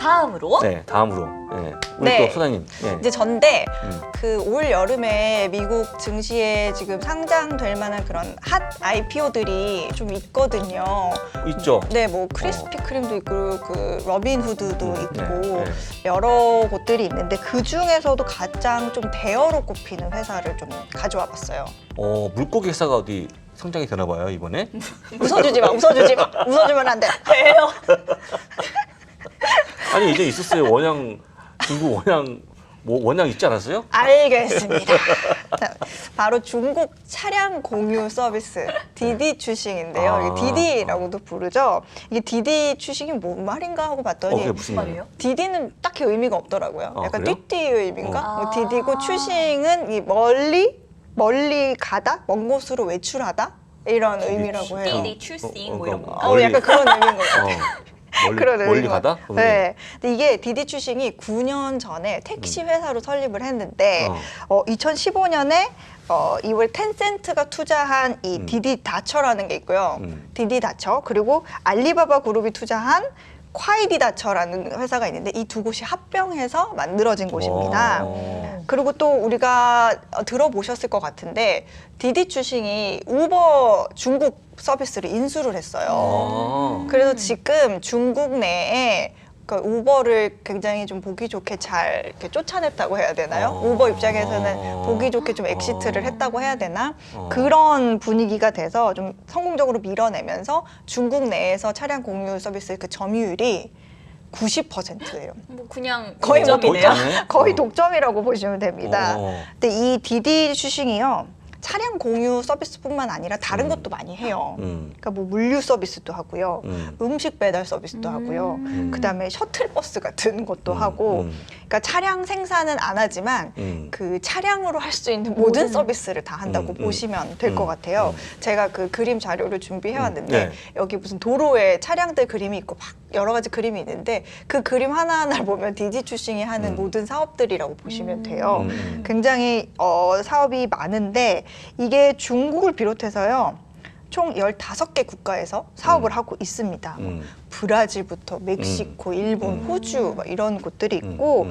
다음으로? 네, 다음으로. 네. 우리 네. 또 소장님. 네. 이제 전데 음. 그 올 여름에 미국 증시에 지금 상장될 만한 그런 핫 IPO들이 좀 있거든요. 있죠. 네, 뭐 크리스피 크림도 있고 그 로빈 후드도 있고 네. 여러 곳들이 있는데 그 중에서도 가장 좀 대어로 꼽히는 회사를 좀 가져와 봤어요. 물고기 회사가 어디 성장이 되나 봐요, 이번에? 웃어주지 마, 웃어주지 마, 웃어주면 안 돼. 왜요? 아니, 이제 있었어요. 원양, 중국 원양, 뭐 원양 있지 않았어요? 알겠습니다. 자, 바로 중국 차량 공유 서비스 디디 추싱인데요. 이게 디디라고도 부르죠. 이게 디디 추싱이 뭔 말인가 하고 봤더니 그게 무슨 말이에요? 디디는 딱히 의미가 없더라고요. 약간 그래요? 띠띠의 의미인가? 아. 뭐 디디고 추싱은 이 멀리 가다, 먼 곳으로 외출하다 이런 의미라고 해요. 디디 출싱 뭐 어, 이런 어, 거. 어. 멀리- 약간 그런 의미인 것 같아요. 그런 멀리 의미인 가다? 것 같아요. 네. 근데 이게 디디 추싱이 9년 전에 택시 회사로 설립을 했는데 2015년에 이월 텐센트가 투자한 이 디디 다처라는 게 있고요. 디디 다처 그리고 알리바바 그룹이 투자한 콰이디 다처라는 회사가 있는데 이 두 곳이 합병해서 만들어진 곳입니다. 그리고 또 우리가 들어보셨을 것 같은데 디디 추싱이 우버 중국 서비스를 인수를 했어요. 그래서 지금 중국 내에 그 우버를 굉장히 좀 보기 좋게 잘 이렇게 쫓아냈다고 해야 되나요? 우버 입장에서는 보기 좋게 좀 엑시트를 했다고 해야 되나? 그런 분위기가 돼서 좀 성공적으로 밀어내면서 중국 내에서 차량 공유 서비스 그 점유율이 90%예요. 뭐 그냥 거의 뭐 독점이네요. 독점이네? 거의 독점이라고 보시면 됩니다. 어. 근데 이 디디 추싱이요. 차량 공유 서비스뿐만 아니라 다른 것도 많이 해요. 그러니까 뭐 물류 서비스도 하고요. 음식 배달 서비스도 하고요. 그다음에 셔틀버스 같은 것도 하고 그러니까 차량 생산은 안 하지만 그 차량으로 할 수 있는 모든 서비스를 다 한다고 보시면 될 것 같아요. 제가 그 그림 자료를 준비해 왔는데 네. 여기 무슨 도로에 차량들 그림이 있고 막 여러 가지 그림이 있는데 그 그림 하나하나를 보면 디디 추싱이 하는 모든 사업들이라고 보시면 돼요. 굉장히 사업이 많은데 이게 중국을 비롯해서요. 총 15개 국가에서 사업을 하고 있습니다. 브라질부터 멕시코, 일본, 호주 막 이런 곳들이 있고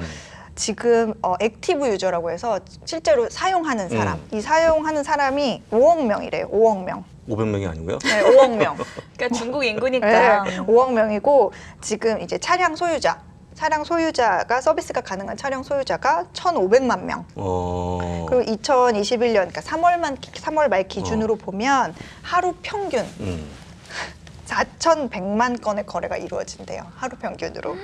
지금 액티브 유저라고 해서 실제로 사용하는 사람, 이 사용하는 사람이 5억 명이래요. 5억 명. 500명이 아니고요? 네, 5억 명. 그러니까 중국 인구니까. 네, 5억 명이고 지금 이제 차량 소유자가 서비스가 가능한 차량 소유자가 1,500만 명. 그리고 2021년 그러니까 3월 말 기준으로 보면 하루 평균 4,100만 건의 거래가 이루어진대요. 하루 평균으로.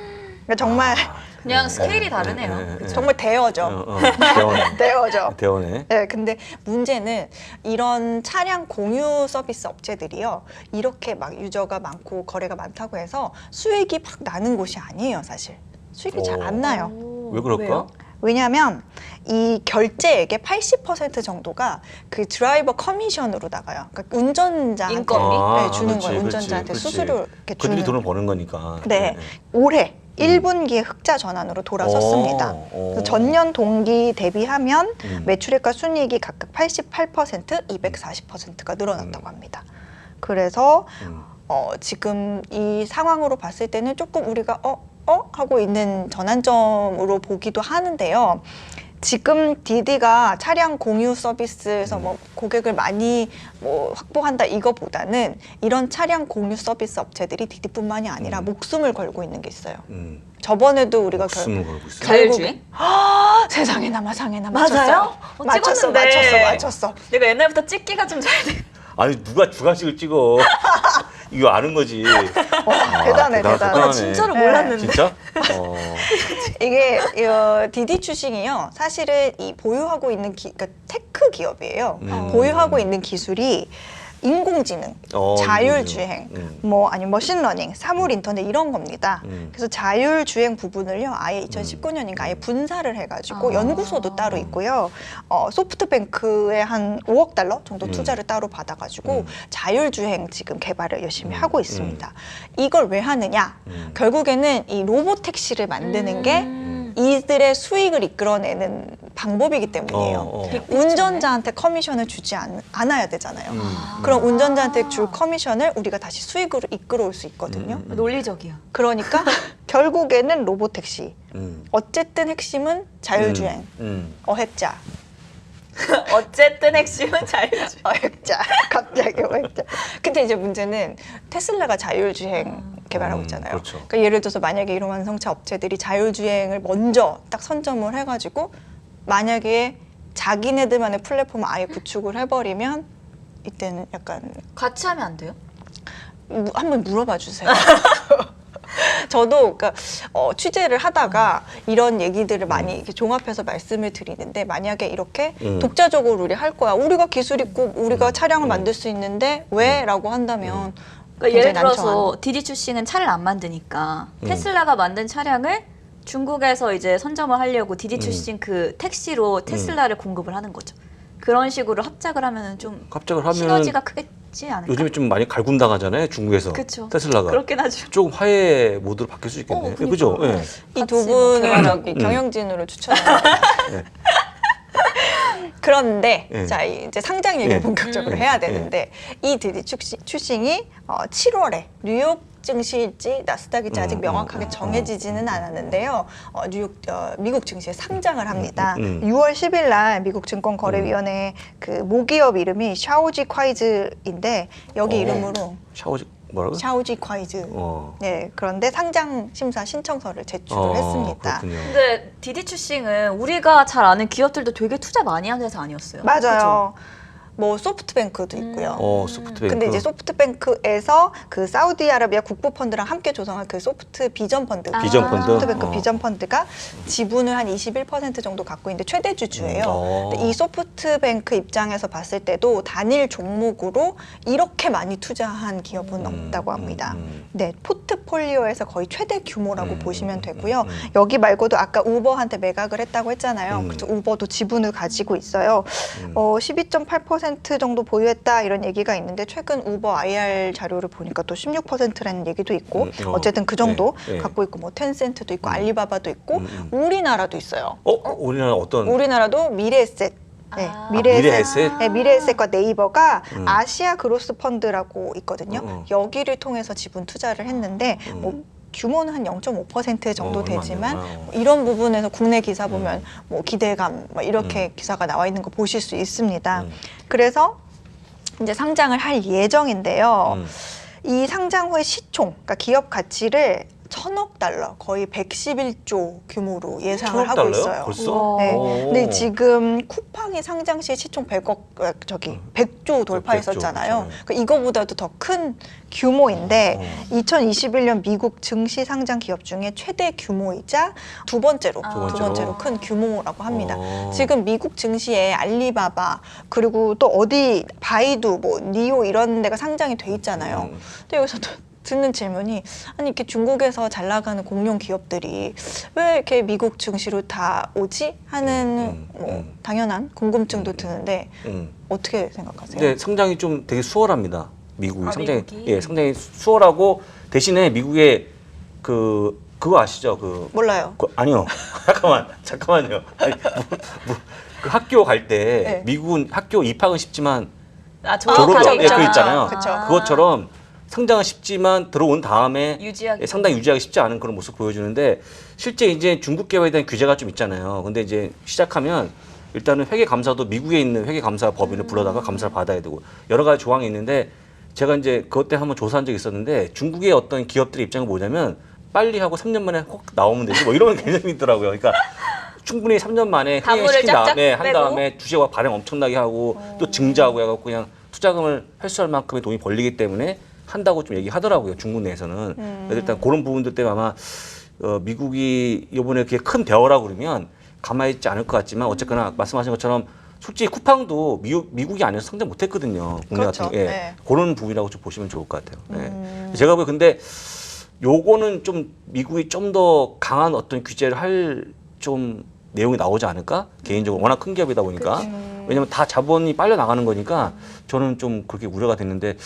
그러니까 정말 그냥 스케일이 다르네요. 정말 대여죠. 대원해. 대여죠. 대원해. 네, 근데 문제는 이런 차량 공유 서비스 업체들이요. 이렇게 막 유저가 많고 거래가 많다고 해서 수익이 막 나는 곳이 아니에요, 사실. 수익이 잘 안 나요. 왜 그럴까? 왜요? 왜냐하면 이 결제액의 80% 정도가 그 드라이버 커미션으로 나가요. 그러니까 운전자한테 인건비? 네, 주는 그렇지, 거예요. 그렇지, 운전자한테 그렇지. 수수료 이렇게 그들이 주는. 돈을 버는 거니까. 네, 올해 1분기에 흑자 전환으로 돌아섰습니다. 그래서 전년 동기 대비하면 매출액과 순이익이 각각 88%, 240%가 늘어났다고 합니다. 그래서 지금 이 상황으로 봤을 때는 조금 우리가 하고 있는 전환점으로 보기도 하는데요. 지금 디디가 차량 공유 서비스에서 뭐 고객을 많이 뭐 확보한다 이거보다는 이런 차량 공유 서비스 업체들이 디디뿐만이 아니라 목숨을 걸고 있는 게 있어요. 저번에도 우리가 목숨을 걸고 있어요. 자율주행? 세상에나 마상에나 맞아요? 맞췄어. 찍었는데. 맞췄어. 내가 옛날부터 찍기가 좀 잘 돼. 아니 누가 주간식을 찍어? 이거 아는 거지. 대단해. 대단하네. 진짜로 네. 몰랐는데. 진짜? 이게 디디 추싱이요. 사실은 이 보유하고 있는 그러니까 테크 기업이에요. 보유하고 있는 기술이 인공지능, 자율주행, 뭐 아니면 머신러닝, 사물 인터넷 이런 겁니다. 그래서 자율주행 부분을요, 아예 2019년인가 아예 분사를 해가지고 연구소도 따로 있고요. 소프트뱅크에 한 5억 달러 정도 투자를 따로 받아가지고 자율주행 지금 개발을 열심히 하고 있습니다. 이걸 왜 하느냐? 결국에는 이 로봇 택시를 만드는 게 이들의 수익을 이끌어내는 방법이기 때문이에요. 빅 운전자한테 커미션을 주지 않아야 되잖아요. 그럼 운전자한테 줄 커미션을 우리가 다시 수익으로 이끌어올 수 있거든요. 논리적이야. 그러니까 결국에는 로보택시. 음. 어쨌든 핵심은 자율주행, 어획자. 어쨌든 핵심은 자율주행. 어획자. 갑자기 어획자. 근데 이제 문제는 테슬라가 자율주행 개발하고 있잖아요. 그렇죠. 그러니까 예를 들어서 만약에 이런 완성차 업체들이 자율주행을 먼저 딱 선점을 해가지고 만약에 자기네들만의 플랫폼을 아예 구축을 해버리면 이때는 약간 같이 하면 안 돼요? 한번 물어봐 주세요. 저도 그러니까 취재를 하다가 이런 얘기들을 많이 이렇게 종합해서 말씀을 드리는데 만약에 이렇게 독자적으로 우리 할 거야. 우리가 기술 있고 우리가 차량을 만들 수 있는데 왜? 라고 한다면 그러니까 예를 굉장히 들어서 난처한. 디디 출싱은 차를 안 만드니까 테슬라가 만든 차량을 중국에서 이제 선점을 하려고 디디 출싱 그 택시로 테슬라를 공급을 하는 거죠. 그런 식으로 합작을 하면은 좀 합작을 하면 시너지가 크겠지 않을까? 요즘에 좀 많이 갈군당하잖아요. 중국에서. 그쵸. 테슬라가. 그렇긴 하죠. 조금 화해 모드로 바뀔 수 있겠네요. 그러니까. 그죠? 예. 이 두 같이 뭐 분은 개발하고. 여기 경영진으로 추천합니다. 네. 그런데 네. 자 이제 상장 얘기 네. 를 본격적으로 해야 되는데 이 디디 출싱이 7월에 뉴욕 증시일지 나스닥일지 아직 명확하게 정해지지는 않았는데요. 미국 증시에 상장을 합니다. 6월 10일 날 미국 증권거래위원회 그 모기업 이름이 샤오지 콰이즈인데 여기 이름으로 샤오지 뭐라고? 샤오지 콰이즈. 어. 네, 그런데 상장 심사 신청서를 제출을 했습니다. 그렇군요. 근데 디디 출싱은 우리가 잘 아는 기업들도 되게 투자 많이 한 회사 아니었어요? 맞아요. 뭐 소프트뱅크도 있고요. 소프트뱅크. 근데 이제 소프트뱅크에서 그 사우디아라비아 국부펀드랑 함께 조성한 그 소프트 비전 펀드, 비전 펀드? 소프트뱅크 비전 펀드가 지분을 한 21% 정도 갖고 있는데 최대 주주예요. 근데 이 소프트뱅크 입장에서 봤을 때도 단일 종목으로 이렇게 많이 투자한 기업은 없다고 합니다. 네, 포트폴리오에서 거의 최대 규모라고 보시면 되고요. 여기 말고도 아까 우버한테 매각을 했다고 했잖아요. 그래서 우버도 지분을 가지고 있어요. 12.8% 정도 보유했다 이런 얘기가 있는데 최근 우버 IR 자료를 보니까 또 16%라는 얘기도 있고 어쨌든 그 정도 네. 갖고 있고 뭐 텐센트도 있고 알리바바도 있고 우리나라도 있어요. 우리나라 어떤? 우리나라도 미래에셋. 네, 아. 미래에셋? 네, 미래에셋과 네이버가 아시아 그로스 펀드라고 있거든요. 어. 여기를 통해서 지분 투자를 했는데 뭐 규모는 한 0.5% 정도 얼마 안 되지만 되구나. 뭐 이런 부분에서 국내 기사 보면 뭐 기대감 막 이렇게 기사가 나와 있는 거 보실 수 있습니다. 그래서 이제 상장을 할 예정인데요. 이 상장 후의 시총, 그러니까 기업 가치를 1,000억 달러, 거의 111조 규모로 예상을 1,000억 하고 달러요? 있어요. 벌써? 네. 오. 근데 지금 쿠팡이 상장 시에 시총 100조 돌파했었잖아요. 100조. 그러니까 이거보다도 더 큰 규모인데 2021년 미국 증시 상장 기업 중에 최대 규모이자 두 번째로 큰 규모라고 합니다. 지금 미국 증시에 알리바바 그리고 또 어디 바이두 뭐 니오 이런 데가 상장이 돼 있잖아요. 근데 여기서 또 듣는 질문이 아니 이렇게 중국에서 잘 나가는 공룡 기업들이 왜 이렇게 미국 증시로 다 오지 하는 뭐 당연한 궁금증도 드는데 어떻게 생각하세요? 근데 상장이 좀 되게 수월합니다. 미국이 상장이 미국이? 상장이 수월하고 대신에 미국의 그거 아시죠? 몰라요. 아니요. 잠깐만요. 아니, 그 학교 갈 때 네. 미국은 학교 입학은 쉽지만 졸업이 졸업이 그쵸, 그 있잖아요. 그쵸. 그것처럼 상장은 쉽지만 들어온 다음에 유지하기 상당히 유지하기 쉽지 않은 그런 모습 보여주는데 실제 이제 중국 기업에 대한 규제가 좀 있잖아요. 근데 이제 시작하면 일단은 회계감사도 미국에 있는 회계감사 법인을 불러다가 감사를 받아야 되고 여러 가지 조항이 있는데 제가 이제 그것 때 한번 조사한 적이 있었는데 중국의 어떤 기업들의 입장은 뭐냐면 빨리 하고 3년 만에 혹 나오면 되지 뭐 이런 개념이 있더라고요. 그러니까 충분히 3년 만에 다물을 시킨 짝짝 다음에 한 빼고. 다음에 주식과 발행 엄청나게 하고 또 증자하고 해갖고 그냥 투자금을 회수할 만큼의 돈이 벌리기 때문에 한다고 좀 얘기하더라고요. 중국 내에서는. 그래서 일단 그런 부분들 때문에 아마 미국이 이번에 그게 큰 대화라고 그러면 가만히 있지 않을 것 같지만 어쨌거나 말씀하신 것처럼 솔직히 쿠팡도 미국이 아니어서 상장 못했거든요. 국내 그렇죠. 같은 게. 네. 그런 부분이라고 좀 보시면 좋을 것 같아요. 네. 제가 보기에 근데 요거는 좀 미국이 좀 더 강한 어떤 규제를 할 좀 내용이 나오지 않을까? 개인적으로 워낙 큰 기업이다 보니까. 왜냐면 다 자본이 빨려 나가는 거니까 저는 좀 그렇게 우려가 됐는데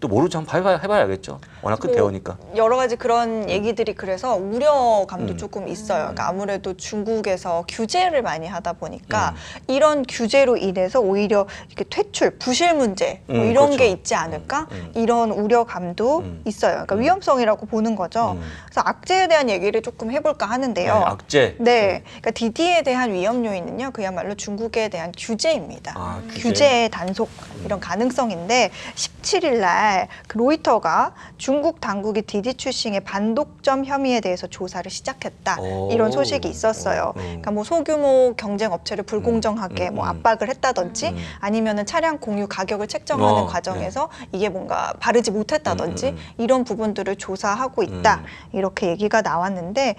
또 모르죠. 한번 해봐야겠죠. 워낙 큰 뭐 대어니까. 여러 가지 그런 얘기들이 그래서 우려감도 음. 조금 있어요. 그러니까 아무래도 중국에서 규제를 많이 하다 보니까 이런 규제로 인해서 오히려 이렇게 퇴출, 부실 문제 뭐 이런 그렇죠. 게 있지 않을까? 이런 우려감도 있어요. 그러니까 위험성이라고 보는 거죠. 그래서 악재에 대한 얘기를 조금 해볼까 하는데요. 네, 악재. 네, 그러니까 DD에 대한 위험 요인은요, 그야말로 중국에 대한 규제입니다. 아, 규제. 규제의 단속 이런 가능성인데 17일 날 그 로이터가 중국 당국이 디디 출싱의 반독점 혐의에 대해서 조사를 시작했다 이런 소식이 있었어요. 그러니까 뭐 소규모 경쟁 업체를 불공정하게 뭐 압박을 했다든지 아니면은 차량 공유 가격을 책정하는 과정에서 이게 뭔가 바르지 못했다든지 이런 부분들을 조사하고 있다 이렇게 얘기가 나왔는데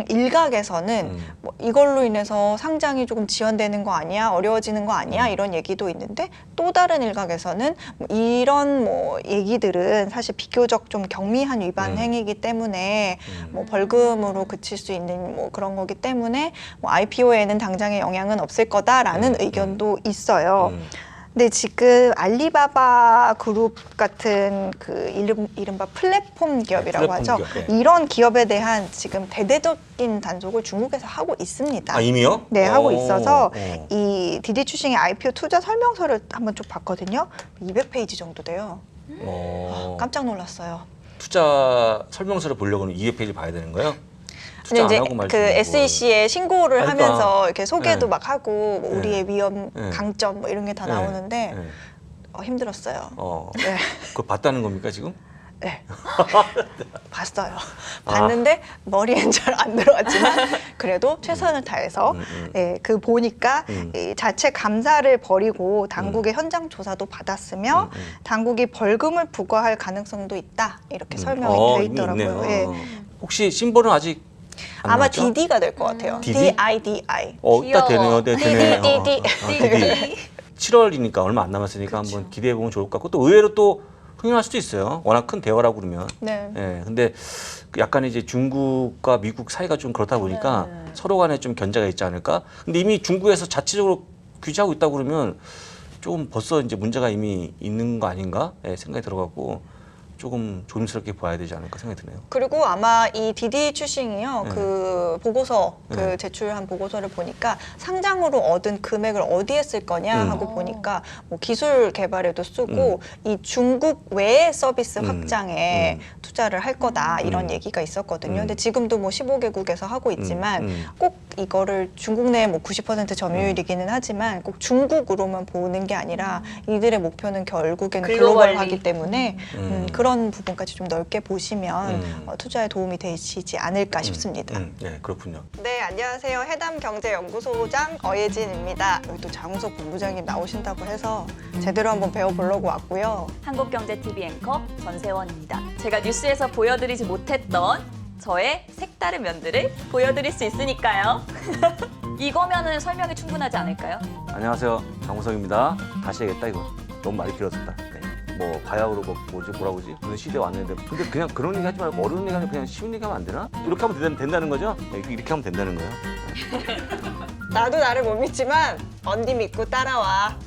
일각에서는 뭐 이걸로 인해서 상장이 조금 지연되는 거 아니야, 어려워지는 거 아니야 이런 얘기도 있는데 또 다른 일각에서는 뭐 이런 뭐 얘기들은 사실 비교적 좀 경미한 위반 행위이기 때문에 뭐 벌금으로 그칠 수 있는 뭐 그런 거기 때문에 뭐 IPO에는 당장의 영향은 없을 거다라는 의견도 있어요. 근데 지금 알리바바 그룹 같은 그 이른바 플랫폼 기업이라고 플랫폼 하죠. 기업, 네. 이런 기업에 대한 지금 대대적인 단속을 중국에서 하고 있습니다. 아, 이미요? 네, 하고 있어서 오. 이 디디 출싱의 IPO 투자 설명서를 한번 쭉 봤거든요. 200페이지 정도 돼요. 깜짝 놀랐어요. 투자 설명서를 보려고는 200페이지 봐야 되는 거예요? 근데 투자 안 이제 하고 말지 그 말고. SEC에 신고를 그러니까. 하면서 이렇게 소개도 네. 막 하고 뭐 우리의 위험, 네. 강점 뭐 이런 게 다 네. 나오는데 네. 힘들었어요. 네. 그거 봤다는 겁니까 지금? 네. 봤어요. 봤는데 머리엔 잘 안 들어왔지만 그래도 최선을 다해서 그 보니까 이 자체 감사를 벌이고 당국의 현장 조사도 받았으며 당국이 벌금을 부과할 가능성도 있다 이렇게 설명이 되어 이미 있더라고요. 있네요. 예. 혹시 심볼은 아직 안 아마 나왔죠? DD가 될 것 같아요. DD? DIDI. 이따 되네요. 네, 되네. DD. DD. 7월이니까 얼마 안 남았으니까 한번 기대해 보면 좋을 것 같고 또 의외로 또 흥행할 수도 있어요. 워낙 큰 대화라고 그러면. 네. 예. 근데 약간 이제 중국과 미국 사이가 좀 그렇다 보니까 서로 간에 좀 견제가 있지 않을까? 근데 이미 중국에서 자체적으로 규제하고 있다고 그러면 조금 벌써 이제 문제가 이미 있는 거 아닌가? 예, 생각이 들어가고 조금 조심스럽게 봐야 되지 않을까 생각이 드네요. 그리고 아마 이 디디 출싱이요, 네. 그 보고서, 그 네. 제출한 보고서를 보니까 상장으로 얻은 금액을 어디에 쓸 거냐 하고 보니까 뭐 기술 개발에도 쓰고 이 중국 외의 서비스 확장에 투자를 할 거다 이런 얘기가 있었거든요. 근데 지금도 뭐 15개국에서 하고 있지만 꼭 이거를 중국 내 뭐 90% 점유율이기는 하지만 꼭 중국으로만 보는 게 아니라 이들의 목표는 결국에는 글로벌리. 글로벌하기 때문에 그런 부분까지 좀 넓게 보시면 투자에 도움이 되시지 않을까 싶습니다. 네, 그렇군요. 네, 안녕하세요. 해담경제연구소장 어예진입니다. 여기 또 장우석 본부장님 나오신다고 해서 제대로 한번 배워보려고 왔고요. 한국경제TV 앵커 전세원입니다. 제가 뉴스에서 보여드리지 못했던 저의 색다른 면들을 보여드릴 수 있으니까요. 이거면은 설명이 충분하지 않을까요? 안녕하세요. 장우석입니다. 다시 해야겠다 이거. 너무 말이 길어졌다. 네. 뭐 바야흐로 뭐라고 그러지? 무슨 시대에 왔는데 근데 그냥 그런 얘기 하지 말고 어려운 얘기 하면 그냥 쉬운 얘기 하면 안 되나? 이렇게 하면 된다는 거죠? 네, 이렇게 하면 된다는 거예요. 나도 나를 못 믿지만 언니 믿고 따라와.